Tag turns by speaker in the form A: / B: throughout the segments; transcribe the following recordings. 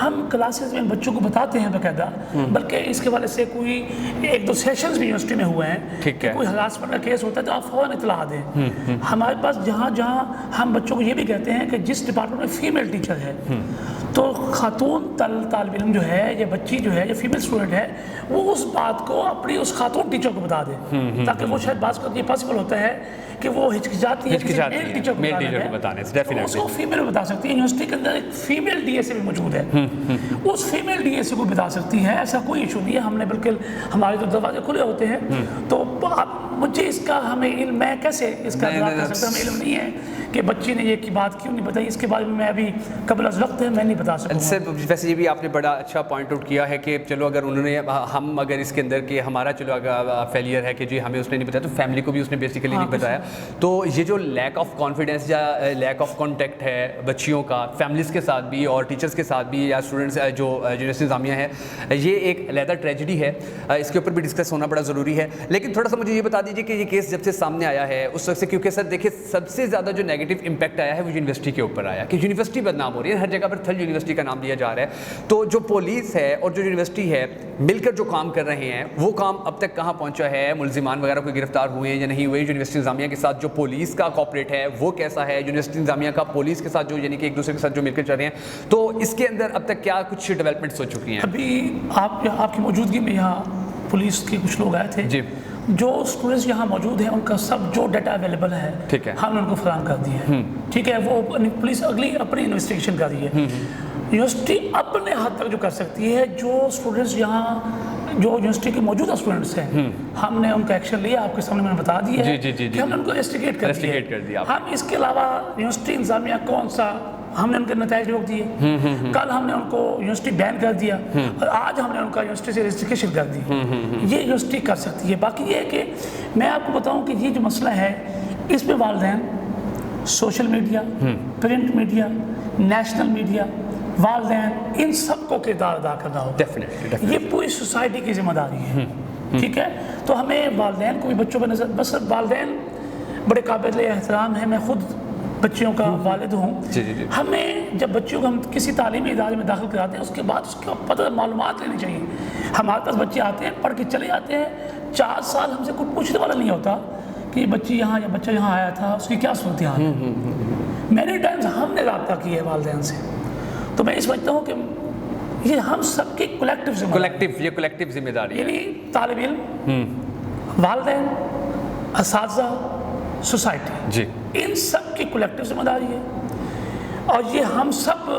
A: ہم کلاسز میں بچوں کو بتاتے ہیں باقاعدہ، بلکہ اس کے والے سے کوئی 1-2 سیشنز بھی یونیورسٹی میں ہوئے ہیں کہ کوئی ہراسمنٹ کا کیس ہوتا ہے تو آپ فوراً اطلاع دیں. ہمارے پاس جہاں ہم بچوں کو یہ بھی کہتے ہیں کہ جس ڈپارٹمنٹ میں فیمیل ٹیچر ہے تو خاتون طالب علم جو ہے یا بچی جو ہے یا فیمیل اسٹوڈنٹ ہے وہ اس بات کو اپنی اس خاتون ٹیچر کو بتا دے، تاکہ وہ شاید بعض کا یہ پاسبل ہوتا ہے کہ وہ ہچکچاتی ہے میل ٹیچر کو بتانے میں، تو اس کو فیمیل بتا سکتی ہے. یونیورسٹی کے اندر ایک فیمیل ڈی ایس اے بھی موجود ہے، اس فیمیل ڈی ایس اے کو بتا سکتی ہے. ایسا کوئی ایشو نہیں ہے، ہم نے بالکل ہمارے تو دروازے کھلے ہوتے ہیں. تو مجھے اس کا ہمیں علم، میں کیسے اس کا اطلاع کر سکتا ہوں؟ ہمیں علم نہیں ہے کہ بچی نے یہ کی بات کیوں نہیں بتائی، اس کے بارے میں ابھی قبل از وقت ہے میں نہیں بتا سکتا.
B: سر ویسے یہ بھی آپ نے بڑا اچھا پوائنٹ آؤٹ کیا ہے کہ چلو اگر انہوں نے ہم اگر اس کے اندر کہ ہمارا چلو اگر فیلئر ہے کہ جی ہمیں اس نے نہیں بتایا تو فیملی کو بھی اس نے بیسیکلی نہیں بتایا. تو یہ جو لیک آف کانفیڈنس یا لیک آف کانٹیکٹ ہے بچیوں کا فیملیز کے ساتھ بھی اور ٹیچرس کے ساتھ بھی یا اسٹوڈنٹس جو یونیورسٹی نظامیہ ہے، یہ ایک علیحدہ ٹریجڈی ہے، اس کے اوپر بھی ڈسکس ہونا بڑا ضروری ہے. لیکن تھوڑا سا مجھے یہ بتا دیجیے کہ یہ کیس جب سے سامنے آیا ہے اس وقت سے، کیونکہ سر دیکھیں سب سے زیادہ جو نیگیٹو امپیکٹ آیا ہے وہ یونیورسٹی کے اوپر آیا کہ یونیورسٹی بدنام ہو رہی ہے، ہر جگہ پر تھل یونیورسٹی کا نام لیا جا رہا ہے. تو جو پولیس ہے اور جو یونیورسٹی ہے مل کر جو کام کر رہے ہیں وہ کام اب تک کہاں پہنچا ہے؟ ملزمان وغیرہ کوئی گرفتار ہوئے ہیں یا نہیں ہوئے؟ یونیورسٹی نظامیہ کے ساتھ جو پولیس کا کوآپریٹ ہے وہ کیسا ہے؟ یونیورسٹی نظامیہ کا پولیس کے ساتھ جو یعنی کہ ایک دوسرے کے ساتھ جو مل کر چل رہے ہیں، تو اس کے اندر اب تک کیا کچھ ڈیولپمنٹس ہو چکی ہیں؟
A: ابھی آپ کی موجودگی میں یہاں پولیس کے کچھ لوگ آئے تھے
B: جی.
A: جو اسٹوڈنٹس یہاں موجود ہیں ان کا سب جو ڈیٹا اویلیبل ہے ہم نے ان کو فراہم کر دیا ہے. ٹھیک ہے، وہ پولیس اپنی انویسٹیگیشن کر رہی ہے. یونیورسٹی اپنے حد تک جو کر سکتی ہے، جو اسٹوڈنٹس یہاں جو یونیورسٹی کے موجودہ اسٹوڈنٹس ہیں ہم نے ان کا ایکشن لیا، آپ کے سامنے میں نے بتا دیا ہے کہ ہم نے ان کو انویسٹیگیٹ کر دیا. ہم اس کے علاوہ یونیورسٹی انتظامیہ کون سا ہم نے ان کے نتائج روک دیے. کل ہم نے ان کو یونیورسٹی بین کر دیا اور آج ہم نے ان کا یونیورسٹی سے رجسٹریشن کر دی. یہ یونیورسٹی کر سکتی ہے. باقی یہ ہے کہ میں آپ کو بتاؤں کہ یہ جو مسئلہ ہے اس میں والدین، social media, print media, national media, والدین، ان سب کو کردار ادا کرنا ہوگا. یہ پوری سوسائٹی کی ذمہ داری ہے. ٹھیک ہے، تو ہمیں والدین کو بھی بچوں پہ نظر، بس والدین بڑے قابل احترام ہیں. میں خود بچیوں کا والد ہوں. ہمیں جب بچیوں کو ہم کسی تعلیمی ادارے میں داخل کراتے ہیں اس کے بعد اس کا پتہ معلومات لینی چاہیے. ہمارے پاس بچے آتے ہیں پڑھ کے چلے جاتے ہیں، 4 سال ہم سے کچھ پوچھنے والا نہیں ہوتا کہ یہ بچی یہاں یا بچہ یہاں آیا تھا، اس کی کیا صورتحال ہے. مینی ٹائمز ہم نے رابطہ کیا ہے والدین سے. تو میں سمجھتا ہوں کہ یہ ہم سب کی کولیکٹیو
B: ذمہ داری،
A: یعنی طالب علم، والدین، اساتذہ، سوسائٹی، جی ان سب کی کولیکٹیو ذمہ داری ہے. اور یہ ہم سب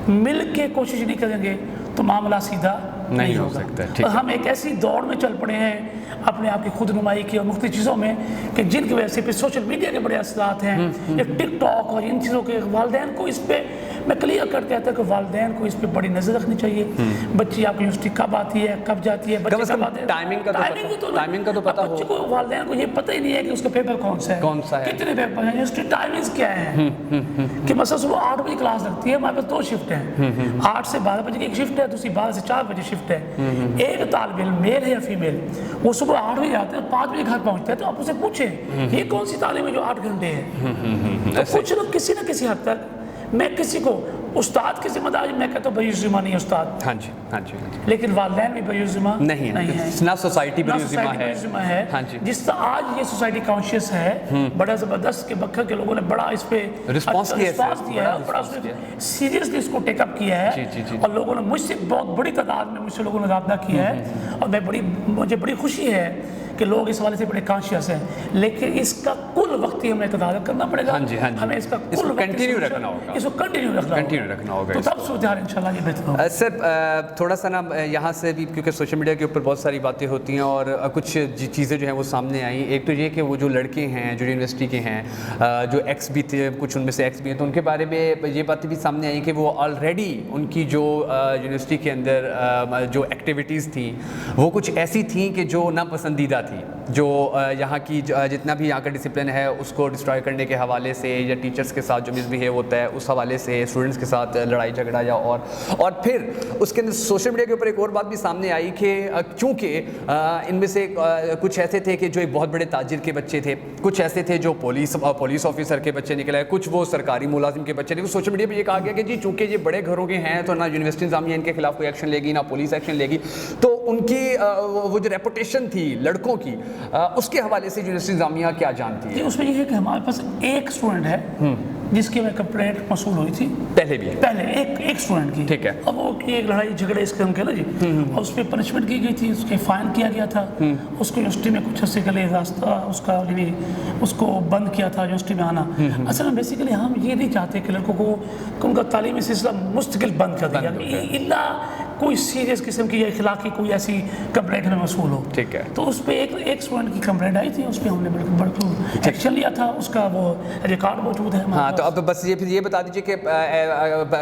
A: مل کے کوشش نہیں کریں گے تو معاملہ سیدھا نہیں ہو سکتا. اور ہم ایک ایسی دوڑ میں چل پڑے ہیں اپنے آپ کی خود نمائی کی اور مختلف چیزوں میں کہ جن کی وجہ سے پھر سوشل میڈیا کے بڑے اثرات ہیں، یہ ٹک ٹاک اور ان چیزوں کے. والدین کو اس پہ میں کلیئر کر کہتا ہوں کہ والدین کو اس پہ بڑی نظر رکھنی چاہیے. بچی آپ کی یونیورسٹی کب آتی ہے، کب جاتی ہے، بچے کب آتے ہیں، ٹائمنگ کا تو پتہ ہو. بچے کو والدین کو یہ پتہ ہی نہیں ہے کہ اس کا پیپر کون سا ہے، کتنے پیپر ہیں، یونیورسٹی ٹائمنگز کیا ہیں. کہ مثلا صبح 8 بجے کلاس لگتی ہے، ہمارے پاس 2 شفٹ ہیں، 8 سے 12 بجے کی ایک شفٹ ہے، دوسری 12 سے 4 بجے شفٹ ہے. ایک طالب علم میل ہے یا فیمیل، وہ صبح 8 بجے آتے ہیں، 5 بجے گھر پہنچتے ہیں، تو آپ اسے پوچھیں یہ کون سی تعلیم ہے جو 8 گھنٹے ہے. تو کچھ لوگ کسی نہ کسی حد تک، میں کسی کو استاد کی ذمہ داری میں کہتا ہوں بری ذمہ نہیں ہے استاد، ہاں جی، لیکن والدین بھی بری ذمہ نہیں ہے، نہ سوسائٹی بری ذمہ ہے. جس طرح آج یہ سوسائٹی کانشیس ہے، بڑا زبردست کہ بکھر کے لوگوں نے بڑا اس پہ رسپانس دیا ہے، بڑا سیریسلی اس کو ٹیک اپ کیا ہے. اور لوگوں نے مجھ سے بہت بڑی تعداد میں مجھ سے لوگوں نے رابطہ کیا ہے، اور مجھے بڑی خوشی ہے کہ لوگ اس حوالے سے بڑے کانشیس ہیں. لیکن اس کا کل وقتی ہمیں تدارک کرنا پڑے گا، ہمیں اس کا کل کنٹینیو رکھنا ہوگا، اس کو کنٹینیو رکھنا ہوگا. تو تب صورتحال انشاءاللہ یہ بہتر ہوگا.
B: سر تھوڑا سا نا یہاں سے بھی، کیونکہ سوشل میڈیا کے اوپر بہت ساری باتیں ہوتی ہیں اور کچھ چیزیں جو ہیں وہ سامنے آئیں. ایک تو یہ کہ وہ جو لڑکے ہیں جو یونیورسٹی کے ہیں، جو ایکس بھی تھے، کچھ ان میں سے ایکس بھی ہیں، تو ان کے بارے میں یہ باتیں بھی سامنے آئیں کہ وہ آلریڈی ان کی جو یونیورسٹی کے اندر جو ایکٹیویٹیز تھیں وہ کچھ ایسی تھیں کہ جو ناپسندیدہ تھیں، جو یہاں کی جتنا بھی یہاں کا ڈسپلن ہے اس کو ڈسٹرائے کرنے کے حوالے سے، یا ٹیچرس کے ساتھ جو مس بہیو ہوتا ہے اس حوالے سے، اسٹوڈنٹس کے ساتھ ساتھ لڑائی جھگڑا یا اور پھر اس کے اندر سوشل میڈیا کے اوپر ایک اور بات بھی سامنے آئی کہ چونکہ ان میں سے کچھ ایسے تھے کہ جو ایک بہت بڑے تاجر کے بچے تھے, کچھ ایسے تھے جو پولیس آفیسر کے بچے نکلے, کچھ وہ سرکاری ملازم کے بچے تھے. سوشل میڈیا پہ یہ کہا گیا کہ جی چونکہ یہ بڑے گھروں کے ہیں تو نہ یونیورسٹی انتظامیہ ان کے خلاف کوئی ایکشن لے گی, نہ پولیس ایکشن لے گی. تو ان کی وہ جو ریپوٹیشن تھی لڑکوں کی, اس کے حوالے سے یونیورسٹی انتظامیہ کیا جانتی ہے؟
A: اس میں یہ ہے کہ ہمارے پاس ایک اسٹوڈنٹ ہے جس کی میں کمپلینٹ موصول ہوئی تھی پہلے ایک اسٹوڈنٹ کی,
B: ٹھیک ہے,
A: اب وہ ایک لڑائی جھگڑے اس قسم کے نا جی, اور اس پہ پنشمنٹ کی گئی تھی, اس کے فائن کیا گیا تھا, اس کو یونیورسٹی میں کچھ عرصے کے لیے راستہ اس کا یعنی اس کو بند کیا تھا یونیورسٹی میں آنا. اصل میں بیسیکلی ہم یہ نہیں چاہتے کہ لڑکوں کو ان کا تعلیمی سلسلہ مستقل بند کر دیا الا کوئی سیریس قسم کی یا اخلاقی کوئی ایسی کمپلینٹ میں موصول ہو.
B: ٹھیک ہے,
A: تو اس پہ ایک اسٹوڈنٹ کی کمپلینٹ آئی تھی, اس پہ ہم نے بالکل ایکشن لیا تھا, اس کا وہ ریکارڈ موجود ہے.
B: ہاں, تو اب بس یہ بتا دیجیے کہ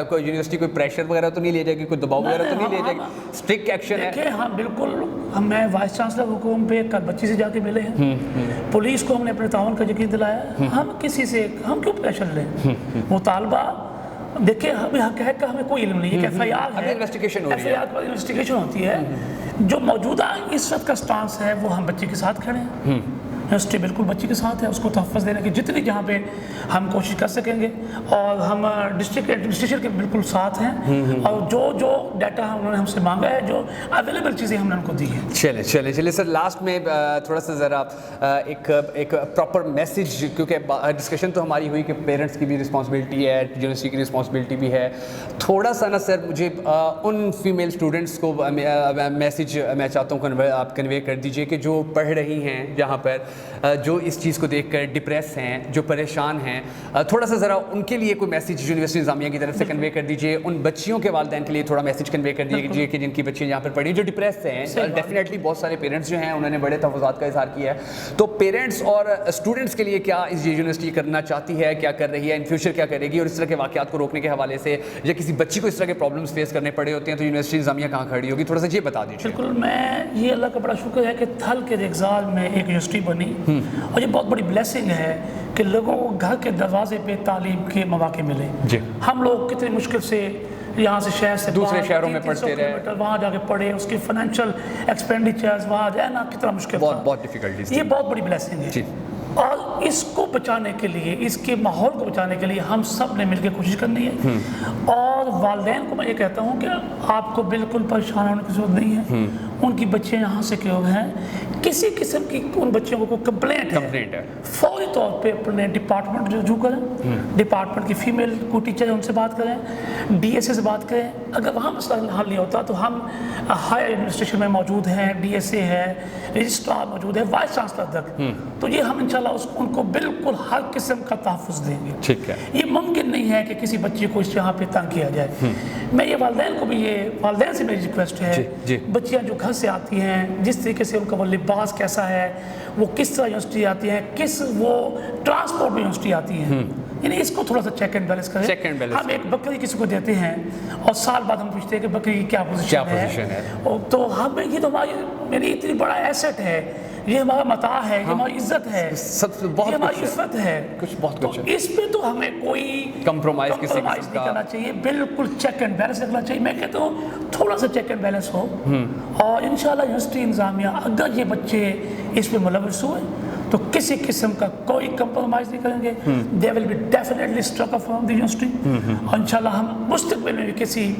B: کوئی یونیورسٹی کوئی پریشر وغیرہ تو نہیں لے جائے گی, کوئی دباؤ وغیرہ تو نہیں لے جائے گی, اسٹرکٹ ایکشن ہے؟
A: ہاں بالکل. میں وائس چانسلر حکومت پہ کل بچی سے جا کے ملے ہیں, پولیس کو ہم نے اپنے تعاون کا یقین دلایا. ہم کسی سے ہم کیوں پریشر لیں؟ وہ طالبہ دیکھیں ہمیں حق ہے کہ ہمیں کوئی علم نہیں ہے کہ ایف آئی آر ہے, انویسٹیگیشن ہوتی ہے. جو موجودہ اس وقت کا سٹانس ہے وہ ہم بچے کے ساتھ کھڑے ہیں, یونیورسٹی بالکل بچی کے ساتھ ہے, اس کو تحفظ دینے کی جتنی جہاں پہ ہم کوشش کر سکیں گے, اور ہم ڈسٹرکٹ ایڈمنسٹریشن کے بالکل ساتھ ہیں, اور جو ڈیٹا انہوں نے ہم سے مانگا ہے, جو اویلیبل چیزیں ہم نے ان کو دی ہیں.
B: چلے سر, لاسٹ میں تھوڑا سا ذرا ایک پراپر میسیج, کیونکہ ڈسکشن تو ہماری ہوئی کہ پیرنٹس کی بھی رسپانسبلٹی ہے, یونیورسٹی کی رسپانسبلٹی بھی ہے, تھوڑا سا نا سر مجھے ان فیمیل اسٹوڈنٹس کو میسیج میں چاہتا ہوں آپ کنوے کر دیجیے کہ جو پڑھ رہی ہیں جہاں پر, جو اس چیز کو دیکھ کر ڈپریس ہیں, جو پریشان ہیں, تھوڑا سا ذرا ان کے لیے کوئی میسیج یونیورسٹی انتظامیہ کی طرف سے کنوے کر دیجیے. ان بچیوں کے والدین کے لیے تھوڑا میسیج کنوے کر دیجیے کہ جن کی بچیاں یہاں پر پڑھی جو ڈپریس ہیں. ڈیفینیٹلی بہت سارے پیرنٹس جو ہیں انہوں نے بڑے تحفظات کا اظہار کیا ہے, تو پیرنٹس اور اسٹوڈنٹس کے لیے کیا اس یونیورسٹی کرنا چاہتی ہے, کیا کر رہی ہے, ان فیوچر کیا کرے گی, اور اس طرح کے واقعات کو روکنے کے حوالے سے یا کسی بچی کو اس طرح کے پرابلمس فیس کرنے پڑے ہوتے ہیں تو یونیورسٹی انتظامیہ کہاں کھڑی ہوگی, تھوڑا سا یہ بتا دیجیے.
A: بالکل, میں یہ اللہ کا بڑا شکر ہے کہ تھل کے ریگزار میں ایک یونیورسٹی بنی, اور یہ بہت بڑی بلیسنگ ہے کہ لوگوں کو گھر کے دروازے پہ تعلیم کے مواقع ملے. ہم لوگ کتنی مشکل سے یہاں سے شہر سے
B: دوسرے شہروں میں پڑھتے رہے,
A: وہاں جا کے پڑھے, اس کی فائنینشیل ایکسپینڈیچرز وہاں رہنا کتنا مشکل تھا,
B: بہت ڈیفیکلٹیز.
A: یہ بہت بڑی بلیسنگ ہے, اور اس کو بچانے کے لیے, اس کے ماحول کو بچانے کے لیے ہم سب نے مل کے کوشش کرنی ہے. اور والدین کو میں یہ کہتا ہوں کہ آپ کو بالکل پریشان ہونے کی ضرورت نہیں ہے. ان کی بچیاں یہاں سے کیوں ہیں, کسی قسم کی ان بچیوں کو کوئی کمپلینٹ ہے, فوری طور پہ اپنے ڈپارٹمنٹ رجوع کریں, ڈپارٹمنٹ کی فیمیل کو ٹیچر ہے ان سے بات کریں, ڈی ایس اے سے بات کریں. اگر وہاں مسئلہ حل نہیں ہوتا تو ہم ہائر ایڈمنسٹریشن میں موجود ہیں, ڈی ایس اے ہے, رجسٹرار موجود ہے, وائس چانسلر تک, تو یہ ہم انشاءاللہ ان کو بالکل ہر قسم کا تحفظ دیں گے.
B: ٹھیک ہے,
A: یہ ممکن نہیں ہے کہ کسی بچی کو اس یہاں پہ تنگ کیا جائے. میں یہ والدین کو بھی, یہ والدین سے میری ریکویسٹ ہے, بچیاں جو گھر سے آتی ہیں, جس طریقے سے ان کا وہ لباس کیسا ہے, وہ کس طرح یونیورسٹی آتی ہیں, کس وہ ٹرانسپورٹ میں یونیورسٹی آتی ہیں, یعنی اس کو تھوڑا سا چیک اینڈ بیلنس کریں. ہم ایک بکری کسی کو دیتے ہیں اور سال بعد ہم پوچھتے ہیں کہ بکری کی کیا پوزیشن ہے, تو ہمیں یہ تو ہماری اتنی بڑا ایسٹ ہے, یہ ہمارا متاع ہے, یہ ہماری عزت ہے, یہ ہماری عزت ہے, تو اس پہ تو ہمیں کوئی کمپرومائز نہیں کرنا چاہیے. بالکل چیک اینڈ بیلنس رکھنا چاہیے. میں کہتا ہوں تھوڑا سا چیک اینڈ بیلنس ہو, اور انشاءاللہ یونیورسٹی انتظامیہ اگر یہ بچے اس پہ ملوث ہوئے تو کسی قسم کا کوئی کمپرومائز نہیں کریں گے. They will be definitely struck up from the university, اور انشاءاللہ ہم مستقبل میں بھی کسی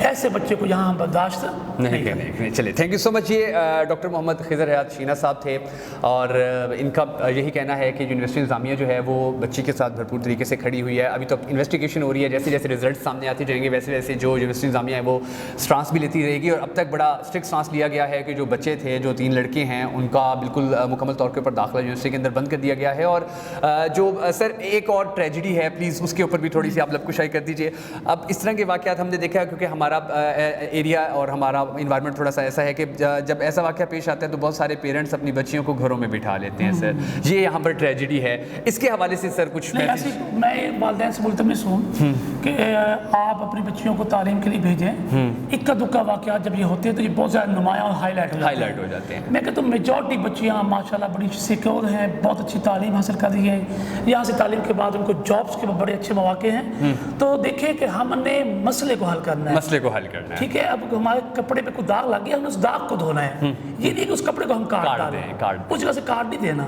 A: ایسے بچے کو یہاں ہم برداشت نہیں کریں گے.
B: چلے, تھینک یو سو مچ. یہ ڈاکٹر محمد خضر حیات شینا صاحب تھے, اور ان کا یہی کہنا ہے کہ یونیورسٹی انتظامیہ جو ہے وہ بچی کے ساتھ بھرپور طریقے سے کھڑی ہوئی ہے. ابھی تو انویسٹیگیشن ہو رہی ہے, جیسے جیسے رزلٹ سامنے آتے جائیں گے ویسے ویسے جو یونیورسٹی انتظامیہ ہے وہ سٹانس بھی لیتی رہے گی. اور اب تک بڑا اسٹرکٹ سٹانس لیا گیا ہے کہ جو بچے تھے, جو 3 لڑکے ہیں, ان کا بالکل مکمل طور کے اوپر داخلہ یونیورسٹی کے اندر بند کر دیا گیا ہے. اور جو سر ایک اور ٹریجڈی ہے, پلیز اس کے اوپر بھی تھوڑی سی آپ لب کشائی کر دیجیے. اب اس طرح کے واقعات ہم نے دیکھا کیونکہ ہمارا ایریا اور ہمارا انوائرمنٹ تھوڑا سا ایسا ہے کہ جب ایسا واقعہ پیش آتا ہے تو بہت سارے پیرنٹس اپنی بچیوں کو گھروں میں بٹھا لیتے ہیں. سر یہ یہاں پر ٹریجڈی ہے, اس کے حوالے سے سر کچھ
A: میں والدین سے ملتمس ہوں کہ آپ اپنی بچیوں کو تعلیم کے لیے بھیجیں. اکا دکا واقعات جب یہ ہوتے ہیں تو یہ بہت زیادہ نمایاں اور ہائی لائٹ ہو جاتے ہیں. میں کہتا ہوں میجورٹی بچیاں ماشاءاللہ بڑی سیکیور ہیں, بہت اچھی تعلیم حاصل کر رہی ہیں, یہاں سے تعلیم کے بعد ان کو جابس کے بڑے اچھے مواقع ہیں. تو دیکھیں کہ ہم نے مسئلے کو حل کرنا ہے,
B: مسئلے کو حل کرنا ہے.
A: ٹھیک ہے. اب ہمارے کپڑے پہ کوئی داغ لگ گیا, ہمیں اس داغ کو دھونا ہے, یہ نہیں کہ اس کپڑے کو ہم کاٹ ڈالیں, اس جگہ سے کاٹ نہیں دینا.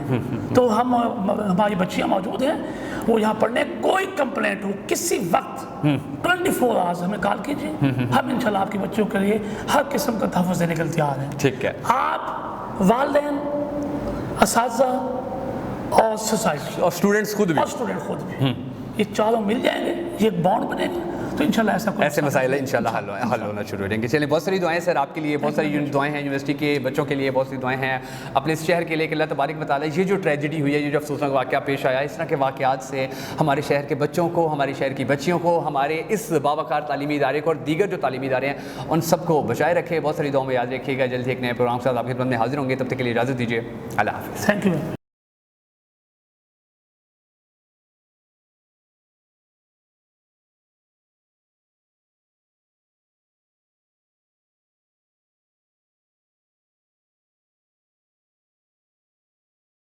A: تو ہماری بچیاں موجود ہیں, وہ یہاں پڑھنے, کوئی کمپلینٹ ہو کسی وقت 24 آورز ہمیں کال کیجیے, ہم انشاءاللہ آپ کے بچوں کے لیے ہر قسم کا تحفظ دینے کے لیے تیار ہیں.
B: ٹھیک ہے.
A: آپ والدین, اساتذہ اور سوسائٹی
B: اور اسٹوڈنٹس خود بھی,
A: اور اسٹوڈنٹ خود بھی, یہ چاروں مل جائیں گے, یہ ایک بانڈ بنے گا, تو انشاءاللہ ایسے مسائل
B: انشاءاللہ حل ہونا شروع ہو جائیں گے. چلیں, بہت ساری دعائیں سر آپ کے لیے, بہت ساری دعائیں ہیں یونیورسٹی کے بچوں کے لیے, بہت سی دعائیں ہیں اپنے اس شہر کے لیے کہ اللہ تبارک و تعالیٰ یہ جو ٹریجڈی ہوئی ہے, یہ جو افسوسناک واقعہ پیش آیا, اس طرح کے واقعات سے ہمارے شہر کے بچوں کو, ہمارے شہر کی بچیوں کو, ہمارے اس باوقار تعلیمی ادارے کو اور دیگر جو تعلیمی ادارے ہیں ان سب کو بچائے رکھے. بہت ساری دعاؤں میں یاد رکھیے گا. جلد ہی ایک نئے پروگرام کے ساتھ آپ کی خدمت میں حاضر ہوں گے. تب تک کے لیے اجازت دیجیے. اللہ حافظ.
A: Thank you.